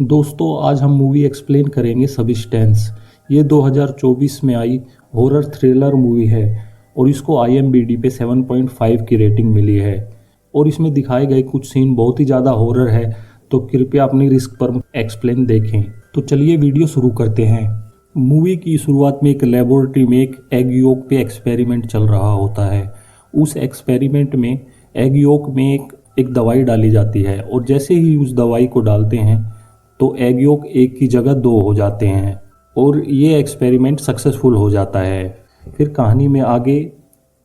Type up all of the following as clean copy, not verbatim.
दोस्तों आज हम मूवी एक्सप्लेन करेंगे सब्सटेंस। ये 2024 में आई हॉरर थ्रिलर मूवी है और इसको IMDb पे 7.5 की रेटिंग मिली है। और इसमें दिखाए गए कुछ सीन बहुत ही ज़्यादा हॉरर है, तो कृपया अपनी रिस्क पर एक्सप्लेन देखें। तो चलिए वीडियो शुरू करते हैं। मूवी की शुरुआत में एक लेबोरेटरी में एक एग योक पे एक्सपेरिमेंट चल रहा होता है। उस एक्सपेरिमेंट में एग योक में एक दवाई डाली जाती है और जैसे ही उस दवाई को डालते हैं तो एग योक एक की जगह दो हो जाते हैं और ये एक्सपेरिमेंट सक्सेसफुल हो जाता है। फिर कहानी में आगे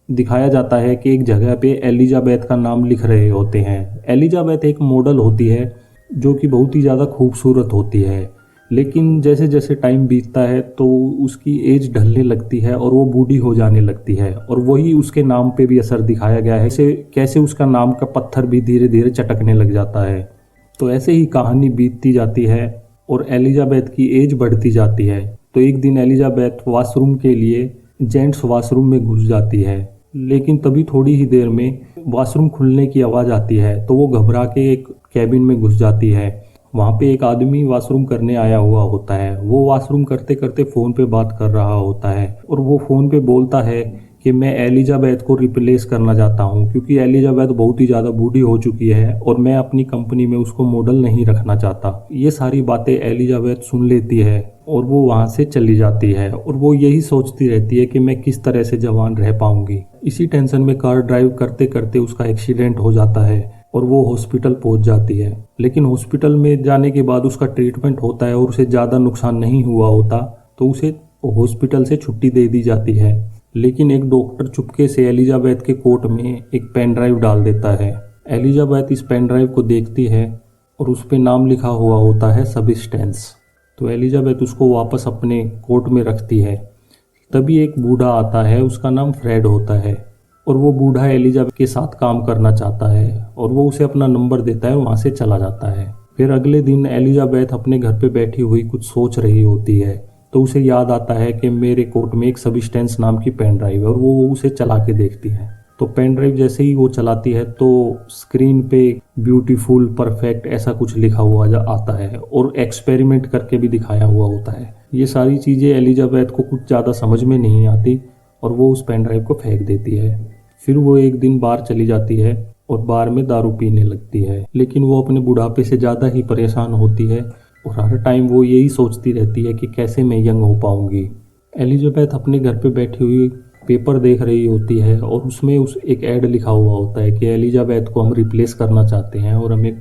दिखाया जाता है कि एक जगह पे एलिजाबेथ का नाम लिख रहे होते हैं। एलिजाबेथ एक मॉडल होती है जो कि बहुत ही ज़्यादा खूबसूरत होती है, लेकिन जैसे जैसे टाइम बीतता है तो उसकी एज ढलने लगती है और वो बूढ़ी हो जाने लगती है। और वही उसके नाम पे भी असर दिखाया गया है, कैसे उसका नाम का पत्थर भी धीरे धीरे चटकने लग जाता है। तो ऐसे ही कहानी बीतती जाती है और एलिजाबेथ की एज बढ़ती जाती है। तो एक दिन एलिजाबेथ वॉशरूम के लिए जेंट्स वॉशरूम में घुस जाती है, लेकिन तभी थोड़ी ही देर में वॉशरूम खुलने की आवाज़ आती है तो वो घबरा के एक कैबिन में घुस जाती है। वहाँ पे एक आदमी वॉशरूम करने आया हुआ होता है। वो वॉशरूम करते करते फ़ोन पे बात कर रहा होता है और वो फ़ोन पे बोलता है कि मैं एलिजाबेथ को रिप्लेस करना चाहता हूँ, क्योंकि एलिजाबेथ बहुत ही ज़्यादा बूढ़ी हो चुकी है और मैं अपनी कंपनी में उसको मॉडल नहीं रखना चाहता। ये सारी बातें एलिजाबेथ सुन लेती है और वो वहाँ से चली जाती है और वो यही सोचती रहती है कि मैं किस तरह से जवान रह पाऊंगी। इसी टेंशन में कार ड्राइव करते करते उसका एक्सीडेंट हो जाता है और वो हॉस्पिटल पहुंच जाती है। लेकिन हॉस्पिटल में जाने के बाद उसका ट्रीटमेंट होता है और उसे ज़्यादा नुकसान नहीं हुआ होता, तो उसे हॉस्पिटल से छुट्टी दे दी जाती है। लेकिन एक डॉक्टर चुपके से एलिजाबेथ के कोट में एक पेन ड्राइव डाल देता है। एलिजाबेथ इस पेन ड्राइव को देखती है और उस पर नाम लिखा हुआ होता है सब्सटेंस। तो एलिजाबेथ उसको वापस अपने कोट में रखती है। तभी एक बूढ़ा आता है, उसका नाम फ्रेड होता है और वो बूढ़ा एलिजाबेथ के साथ काम करना चाहता है और वो उसे अपना नंबर देता है और वहाँ से चला जाता है। फिर अगले दिन एलिजाबेथ अपने घर पे बैठी हुई कुछ सोच रही होती है, तो उसे याद आता है कि मेरे कोट में एक सब्सटेंस नाम की पेन ड्राइव है और वो उसे चला के देखती है। तो पेन ड्राइव जैसे ही वो चलाती है तो स्क्रीन पे ब्यूटीफुल परफेक्ट ऐसा कुछ लिखा हुआ आता है और एक्सपेरिमेंट करके भी दिखाया हुआ होता है। ये सारी चीज़ें एलिजाबेथ को कुछ ज़्यादा समझ में नहीं आती और वो उस पेन ड्राइव को फेंक देती है। फिर वो एक दिन बार चली जाती है और बार में दारू पीने लगती है, लेकिन वो अपने बुढ़ापे से ज़्यादा ही परेशान होती है और हर टाइम वो यही सोचती रहती है कि कैसे मैं यंग हो पाऊंगी। एलिजाबेथ अपने घर पे बैठी हुई पेपर देख रही होती है और उसमें एक ऐड लिखा हुआ होता है कि एलिजाबेथ को हम रिप्लेस करना चाहते हैं और हमें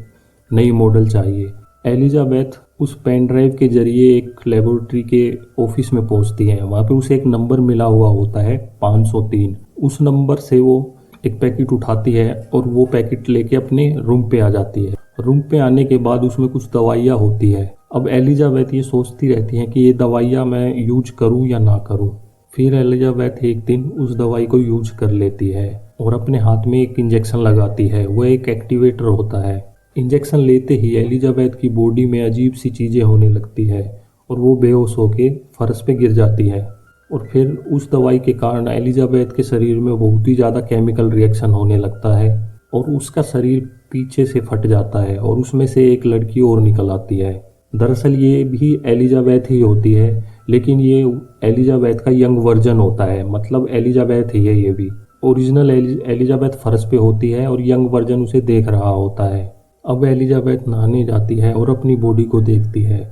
नई मॉडल चाहिए। एलिजाबेथ उस पेन ड्राइव के जरिए एक लेबोरेटरी के ऑफिस में पहुंचती है। वहाँ पे उसे एक नंबर मिला हुआ होता है 503। उस नंबर से वो एक पैकेट उठाती है और वो पैकेट लेके अपने रूम पे आ जाती है। रूम पे आने के बाद उसमें कुछ दवाइयाँ होती है। अब एलिजाबेथ ये सोचती रहती है कि ये दवाइयाँ मैं यूज करूँ या ना करूँ। फिर एलिजाबेथ एक दिन उस दवाई को यूज कर लेती है और अपने हाथ में एक इंजेक्शन लगाती है। वह एक एक्टिवेटर होता है। इंजेक्शन लेते ही एलिजाबेथ की बॉडी में अजीब सी चीज़ें होने लगती है और वो बेहोश होके फर्श पे गिर जाती है। और फिर उस दवाई के कारण एलिजाबेथ के शरीर में बहुत ही ज़्यादा केमिकल रिएक्शन होने लगता है और उसका शरीर पीछे से फट जाता है और उसमें से एक लड़की और निकल आती है। दरअसल ये भी एलिजाबेथ ही होती है, लेकिन ये एलिजाबेथ का यंग वर्जन होता है, मतलब एलिजाबेथ ही है ये भी। ओरिजिनल एलिजाबेथ फर्श पे होती है और यंग वर्जन उसे देख रहा होता है। अब एलिजाबेथ नहाने जाती है और अपनी बॉडी को देखती है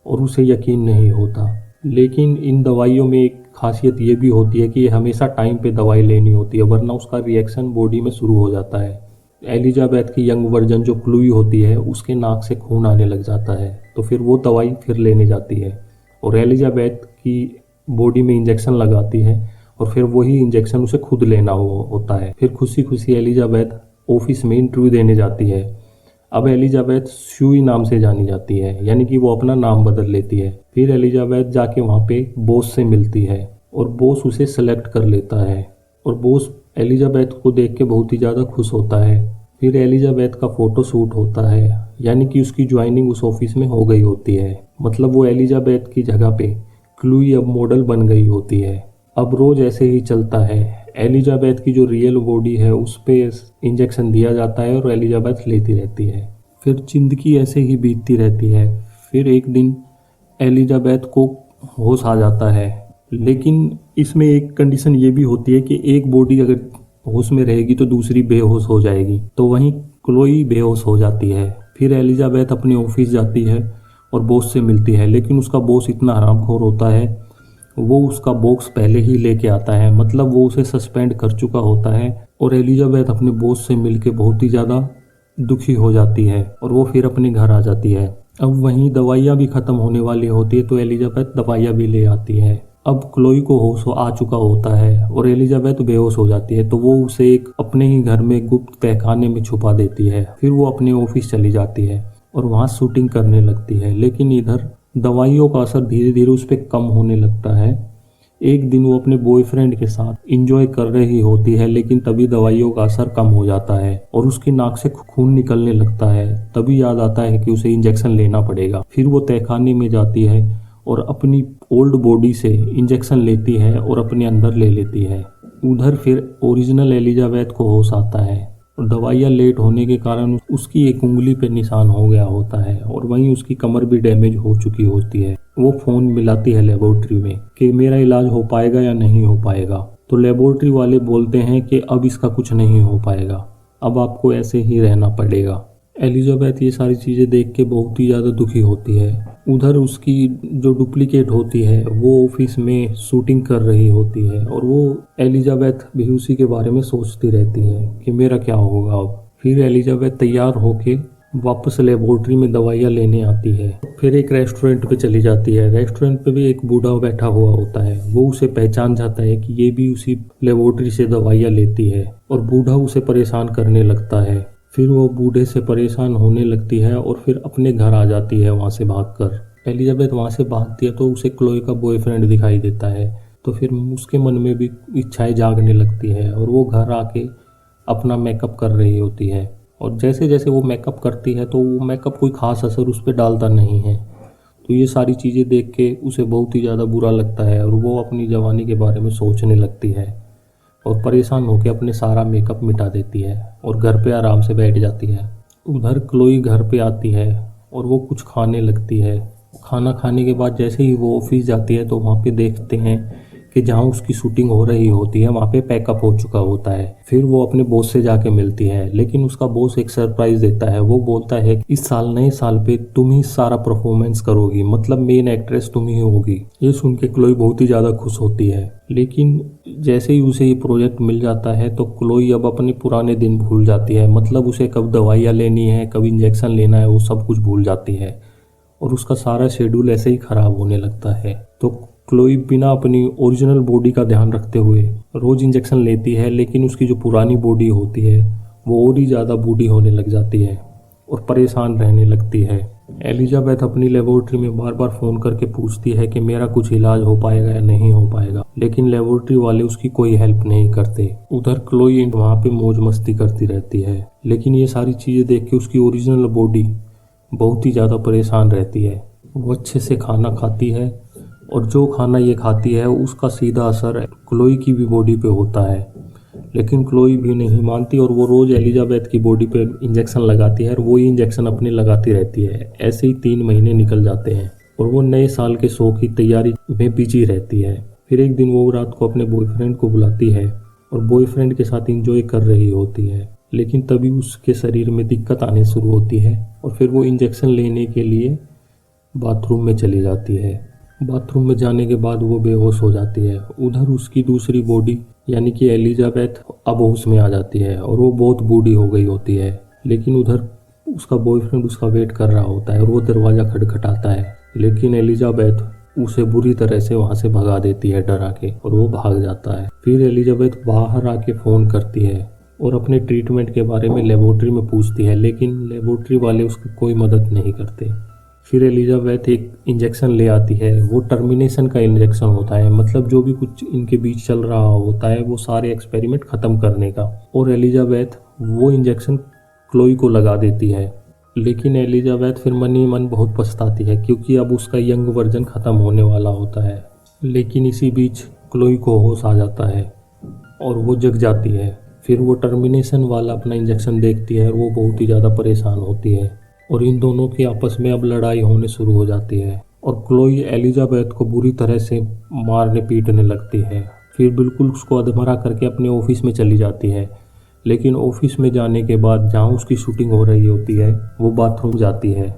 और उसे यकीन नहीं होता। लेकिन इन दवाइयों में एक खासियत ये भी होती है कि ये हमेशा टाइम पे दवाई लेनी होती है, वरना उसका रिएक्शन बॉडी में शुरू हो जाता है। एलिजाबेथ की यंग वर्जन जो क्लूई होती है उसके नाक से खून आने लग जाता है, तो फिर वो दवाई फिर लेने जाती है और एलिजाबेथ की बॉडी में इंजेक्शन लगाती है और फिर वही इंजेक्शन उसे खुद लेना होता है। फिर खुशी खुशी एलिजाबेथ ऑफिस में इंटरव्यू देने जाती है। अब एलिजाबेथ स्यूई नाम से जानी जाती है, यानी कि वो अपना नाम बदल लेती है। फिर एलिजाबेथ जाके वहाँ पे बॉस से मिलती है और बॉस उसे सेलेक्ट कर लेता है और बॉस एलिजाबेथ को देख के बहुत ही ज़्यादा खुश होता है। फिर एलिजाबेथ का फ़ोटो शूट होता है, यानी कि उसकी ज्वाइनिंग उस ऑफिस में हो गई होती है। मतलब वो एलिजाबेथ की जगह पे क्लूई अब मॉडल बन गई होती है। अब रोज़ ऐसे ही चलता है। एलिजाबेथ की जो रियल बॉडी है उस पर इंजेक्शन दिया जाता है और एलिजाबेथ लेती रहती है। फिर जिंदगी ऐसे ही बीतती रहती है। फिर एक दिन एलिजाबेथ को होश आ जाता है, लेकिन इसमें एक कंडीशन ये भी होती है कि एक बॉडी अगर होश में रहेगी तो दूसरी बेहोश हो जाएगी। तो वहीं क्लोई बेहोश हो जाती है। फिर एलिजाबेथ अपने ऑफिस जाती है और बॉस से मिलती है, लेकिन उसका बॉस इतना हरामखोर होता है, वो उसका बॉक्स पहले ही लेके आता है, मतलब वो उसे सस्पेंड कर चुका होता है। और एलिजाबेथ अपने बॉस से मिलके बहुत ही ज़्यादा दुखी हो जाती है और वो फिर अपने घर आ जाती है। अब वहीं दवाइयाँ भी ख़त्म होने वाली होती है, तो एलिजाबेथ दवाइयाँ भी ले आती है। अब क्लोई को होश आ चुका होता है और एलिजाबेथ बेहोश हो जाती है, तो वो उसे एक अपने ही घर में गुप्त तहखाने में छुपा देती है। फिर वो अपने ऑफिस चली जाती है और वहाँ शूटिंग करने लगती है, लेकिन इधर दवाइयों का असर धीरे धीरे उस पर कम होने लगता है। एक दिन वो अपने बॉयफ्रेंड के साथ इंजॉय कर रही होती है, लेकिन तभी दवाइयों का असर कम हो जाता है और उसकी नाक से खून निकलने लगता है। तभी याद आता है कि उसे इंजेक्शन लेना पड़ेगा। फिर वो तहखाने में जाती है और अपनी ओल्ड बॉडी से इंजेक्शन लेती है और अपने अंदर ले लेती है। उधर फिर ओरिजिनल एलिजाबेथ को होश आता है और दवाइयाँ लेट होने के कारण उसकी एक उंगली पे निशान हो गया होता है और वहीं उसकी कमर भी डैमेज हो चुकी होती है। वो फ़ोन मिलाती है लेबोरेटरी में कि मेरा इलाज हो पाएगा या नहीं हो पाएगा। तो लेबोरेटरी वाले बोलते हैं कि अब इसका कुछ नहीं हो पाएगा, अब आपको ऐसे ही रहना पड़ेगा। एलिजाबेथ ये सारी चीज़ें देख के बहुत ही ज़्यादा दुखी होती है। उधर उसकी जो डुप्लीकेट होती है वो ऑफिस में शूटिंग कर रही होती है और वो एलिजाबेथ भी उसी के बारे में सोचती रहती है कि मेरा क्या होगा अब। फिर एलिजाबेथ तैयार होके वापस लेबोरेटरी में दवाइयाँ लेने आती है। फिर एक रेस्टोरेंट पे चली जाती है। रेस्टोरेंट पे भी एक बूढ़ा बैठा हुआ होता है। वो उसे पहचान जाता है कि ये भी उसी लेबोरेटरी से दवाइयाँ लेती है और बूढ़ा उसे परेशान करने लगता है। फिर वो बूढ़े से परेशान होने लगती है और फिर अपने घर आ जाती है वहाँ से भागकर। एलिजाबेथ वहाँ से भागती है तो उसे क्लोई का बॉयफ्रेंड दिखाई देता है, तो फिर उसके मन में भी इच्छाएं जागने लगती है और वो घर आके अपना मेकअप कर रही होती है। और जैसे जैसे वो मेकअप करती है तो वो मेकअप कोई ख़ास असर उस पर डालता नहीं है। तो ये सारी चीज़ें देख के उसे बहुत ही ज़्यादा बुरा लगता है और वो अपनी जवानी के बारे में सोचने लगती है और परेशान होकर अपने सारा मेकअप मिटा देती है और घर पे आराम से बैठ जाती है। उधर क्लोई घर पे आती है और वो कुछ खाने लगती है। खाना खाने के बाद जैसे ही वो ऑफिस जाती है तो वहाँ पे देखते हैं कि जहाँ उसकी शूटिंग हो रही होती है वहाँ पे पैकअप हो चुका होता है। फिर वो अपने बॉस से जाके मिलती है, लेकिन उसका बॉस एक सरप्राइज देता है। वो बोलता है कि इस साल नए साल पे तुम ही सारा परफॉर्मेंस करोगी, मतलब मेन एक्ट्रेस तुम ही होगी। ये सुन के क्लोई बहुत ही ज़्यादा खुश होती है, लेकिन जैसे ही उसे ये प्रोजेक्ट मिल जाता है तो क्लोई अब अपने पुराने दिन भूल जाती है। मतलब उसे कब दवाइयाँ लेनी है, कब इंजेक्शन लेना है, वो सब कुछ भूल जाती है और उसका सारा शेड्यूल ऐसे ही ख़राब होने लगता है। तो क्लोई बिना अपनी ओरिजिनल बॉडी का ध्यान रखते हुए रोज़ इंजेक्शन लेती है, लेकिन उसकी जो पुरानी बॉडी होती है वो और ही ज़्यादा बूढ़ी होने लग जाती है और परेशान रहने लगती है। एलिजाबेथ अपनी लेबोरेटरी में बार बार फ़ोन करके पूछती है कि मेरा कुछ इलाज हो पाएगा या नहीं हो पाएगा, लेकिन लेबोरेटरी वाले उसकी कोई हेल्प नहीं करते। उधर क्लोई वहाँ पे मौज मस्ती करती रहती है, लेकिन ये सारी चीज़ें देख के उसकी ओरिजिनल बॉडी बहुत ही ज़्यादा परेशान रहती है। वो अच्छे से खाना खाती है और जो खाना ये खाती है उसका सीधा असर क्लोई की भी बॉडी पे होता है, लेकिन क्लोई भी नहीं मानती और वो रोज़ एलिजाबेथ की बॉडी पे इंजेक्शन लगाती है और वो ही इंजेक्शन अपने लगाती रहती है। ऐसे ही 3 महीने निकल जाते हैं और वो नए साल के शो की तैयारी में बिजी रहती है। फिर एक दिन वो रात को अपने बॉयफ्रेंड को बुलाती है और बॉयफ्रेंड के साथ इंजॉय कर रही होती है, लेकिन तभी उसके शरीर में दिक्कत आने शुरू होती है और फिर वो इंजेक्शन लेने के लिए बाथरूम में चली जाती है। बाथरूम में जाने के बाद वो बेहोश हो जाती है। उधर उसकी दूसरी बॉडी यानी कि एलिजाबेथ अब होश में आ जाती है और वो बहुत बूढ़ी हो गई होती है, लेकिन उधर उसका बॉयफ्रेंड उसका वेट कर रहा होता है और वो दरवाज़ा खटखटाता है, लेकिन एलिजाबेथ उसे बुरी तरह से वहाँ से भगा देती है डरा के और वो भाग जाता है। फिर एलिजाबेथ बाहर आके फ़ोन करती है और अपने ट्रीटमेंट के बारे में लेबोरेटरी में पूछती है, लेकिन लेबोरेटरी वाले उसकी कोई मदद नहीं करते। फिर एलिजाबेथ एक इंजेक्शन ले आती है। वो टर्मिनेशन का इंजेक्शन होता है, मतलब जो भी कुछ इनके बीच चल रहा होता है वो सारे एक्सपेरिमेंट ख़त्म करने का। और एलिजाबेथ वो इंजेक्शन क्लोई को लगा देती है, लेकिन एलिजाबेथ फिर मन ही मन बहुत पछताती है क्योंकि अब उसका यंग वर्जन ख़त्म होने वाला होता है। लेकिन इसी बीच क्लोई को होश आ जाता है और वो जग जाती है। फिर वो टर्मिनेशन वाला अपना इंजेक्शन देखती है और वो बहुत ही ज़्यादा परेशान होती है। और इन दोनों की आपस में अब लड़ाई होने शुरू हो जाती है और क्लोई एलिजाबेथ को बुरी तरह से मारने पीटने लगती है। फिर बिल्कुल उसको अधमरा करके अपने ऑफिस में चली जाती है। लेकिन ऑफिस में जाने के बाद जहाँ उसकी शूटिंग हो रही होती है वो बाथरूम जाती है।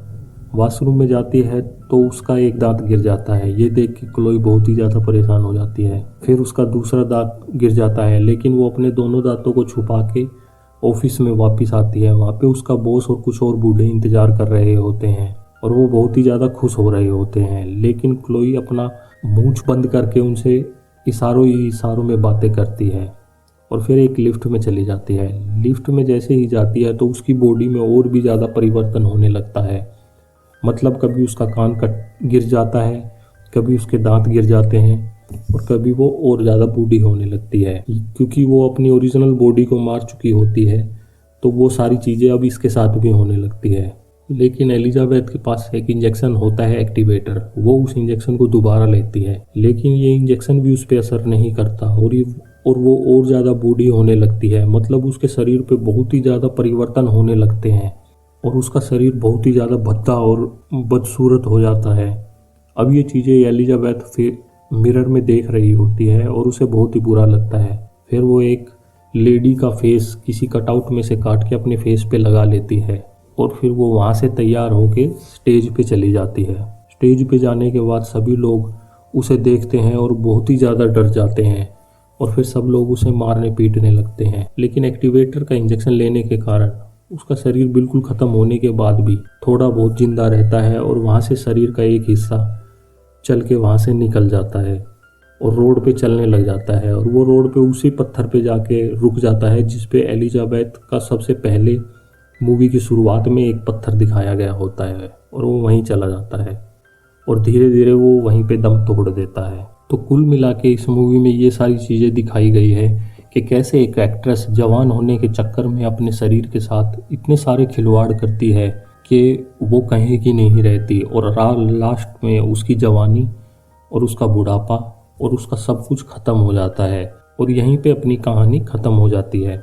वॉशरूम में जाती है तो उसका एक दांत गिर जाता है। ये देख के क्लोई बहुत ही ज़्यादा परेशान हो जाती है। फिर उसका दूसरा दांत गिर जाता है, लेकिन वो अपने दोनों दांतों को छुपा के ऑफिस में वापस आती है। वहाँ पे उसका बॉस और कुछ और बूढ़े इंतजार कर रहे होते हैं और वो बहुत ही ज़्यादा खुश हो रहे होते हैं। लेकिन क्लोई अपना मूंछ बंद करके उनसे इशारों ही इशारों में बातें करती है और फिर एक लिफ्ट में चली जाती है। लिफ्ट में जैसे ही जाती है तो उसकी बॉडी में और भी ज़्यादा परिवर्तन होने लगता है। मतलब कभी उसका कान कट गिर जाता है, कभी उसके दांत गिर जाते हैं और कभी वो और ज़्यादा बूढ़ी होने लगती है। क्योंकि वो अपनी ओरिजिनल बॉडी को मार चुकी होती है तो वो सारी चीज़ें अब इसके साथ भी होने लगती है। लेकिन एलिजाबेथ के पास एक इंजेक्शन होता है एक्टिवेटर। वो उस इंजेक्शन को दोबारा लेती है, लेकिन ये इंजेक्शन भी उस पर असर नहीं करता और वो और ज़्यादा बूढ़ी होने लगती है। मतलब उसके शरीर पे बहुत ही ज़्यादा परिवर्तन होने लगते हैं और उसका शरीर बहुत ही ज़्यादा भद्दा और बदसूरत हो जाता है। अब ये चीज़ें एलिजाबेथ फिर मिरर में देख रही होती है और उसे बहुत ही बुरा लगता है। फिर वो एक लेडी का फेस किसी कटआउट में से काट के अपने फेस पे लगा लेती है और फिर वो वहाँ से तैयार होके स्टेज पे चली जाती है। स्टेज पे जाने के बाद सभी लोग उसे देखते हैं और बहुत ही ज़्यादा डर जाते हैं और फिर सब लोग उसे मारने पीटने लगते हैं। लेकिन एक्टिवेटर का इंजेक्शन लेने के कारण उसका शरीर बिल्कुल ख़त्म होने के बाद भी थोड़ा बहुत जिंदा रहता है और वहाँ से शरीर का एक हिस्सा चल के वहाँ से निकल जाता है और रोड पे चलने लग जाता है। और वो रोड पे उसी पत्थर पे जाके रुक जाता है जिस पे एलिजाबेथ का सबसे पहले मूवी की शुरुआत में एक पत्थर दिखाया गया होता है और वो वहीं चला जाता है और धीरे धीरे वो वहीं पे दम तोड़ देता है। तो कुल मिला के इस मूवी में ये सारी चीज़ें दिखाई गई है कि कैसे एक एक्ट्रेस जवान होने के चक्कर में अपने शरीर के साथ इतने सारे खिलवाड़ करती है कि वो कहीं की नहीं रहती और लास्ट में उसकी जवानी और उसका बुढ़ापा और उसका सब कुछ ख़त्म हो जाता है और यहीं पे अपनी कहानी ख़त्म हो जाती है।